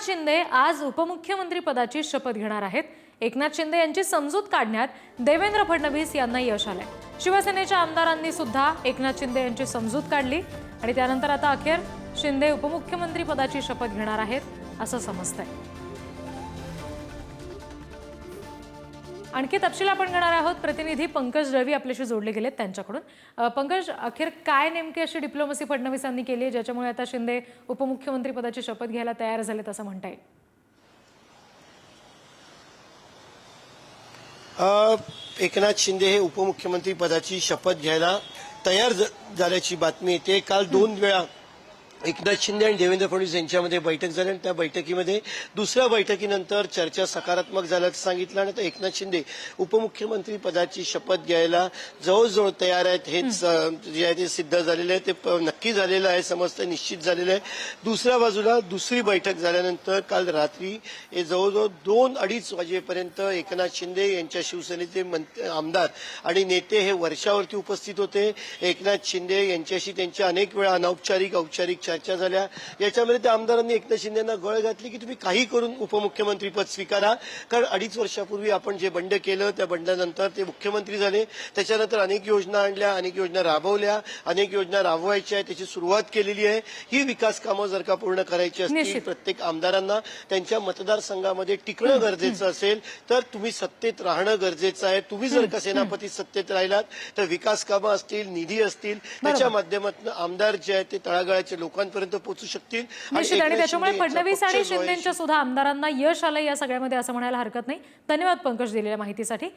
शिंदे आज उपमुख्यमंत्री पदाची शपथ घेणार आहेत। एकनाथ शिंदे यांची समजूत काढण्यात देवेंद्र फडणवीस यांना यश आलंय। शिवसेनेच्या आमदारांनी सुद्धा एकनाथ शिंदे यांची समजूत काढली आणि त्यानंतर आता अखेर शिंदे उपमुख्यमंत्री पदाची शपथ घेणार आहेत असं समजतंय। आणखी तपशील आपण घेणार आहोत। प्रतिनिधी पंकज रवी आपल्याशी जोडले गेलेत त्यांच्याकडून। पंकज, अखेर काय नेमकी अशी डिप्लोमसी फडणवीसांनी केली ज्याच्यामुळे आता शिंदे उपमुख्यमंत्री पदाची शपथ घ्यायला तयार झालेत असं म्हणता येईल? एकनाथ शिंदे हे उपमुख्यमंत्री पदाची शपथ घ्यायला तयार झाल्याची बातमी येते। काल 2 वेळा एकनाथ शिंदे आणि देवेंद्र फडणवीस यांच्यामध्ये बैठक झाली आणि त्या बैठकीमध्ये दुसऱ्या बैठकीनंतर चर्चा सकारात्मक झाल्याचं सांगितलं आणि आता एकनाथ शिंदे उपमुख्यमंत्री पदाची शपथ घ्यायला जवळजवळ तयार आहेत। हेच जे आहे ते सिद्ध झालेलं आहे, ते नक्की झालेलं आहे, समजतं निश्चित झालेलं आहे। दुसऱ्या बाजूला दुसरी बैठक झाल्यानंतर काल रात्री जवळजवळ 2-2:30 वाजेपर्यंत एकनाथ शिंदे यांच्या शिवसेनेचे आमदार आणि नेते हे वर्षावरती उपस्थित होते। एकनाथ शिंदे यांच्याशी त्यांच्या अनेक वेळा अनौपचारिक औपचारिक चर्चा झाल्या। याच्यामध्ये त्या आमदारांनी एकनाथ शिंदेंना गळ घातली की तुम्ही काही करून उपमुख्यमंत्री पद स्वीकारा, कारण 2.5 वर्षापूर्वी आपण जे बंड केलं त्या बंडानंतर ते मुख्यमंत्री झाले। त्याच्यानंतर अनेक योजना आणल्या, अनेक योजना राबवल्या, अनेक योजना राबवायच्या आहे, त्याची सुरुवात केलेली आहे। ही विकास कामं जर का पूर्ण करायची असतील, प्रत्येक आमदारांना त्यांच्या मतदारसंघामध्ये टिकणं गरजेचं असेल तर तुम्ही सत्तेत राहणं गरजेचं आहे। तुम्ही जर का सेनापती सत्तेत राहिलात तर विकास कामं असतील, निधी असतील, त्याच्या माध्यमातून आमदार जे आहेत ते तळागाळाच्या लोकांपर्यंत पोहोचू शकतील। आणि त्याच्यामुळे फडणवीस आणि शिंदेच्या सुद्धा आमदारांना यश आलं या सगळ्यामध्ये असं म्हणायला हरकत नाही। धन्यवाद पंकज दिलेल्या माहितीसाठी।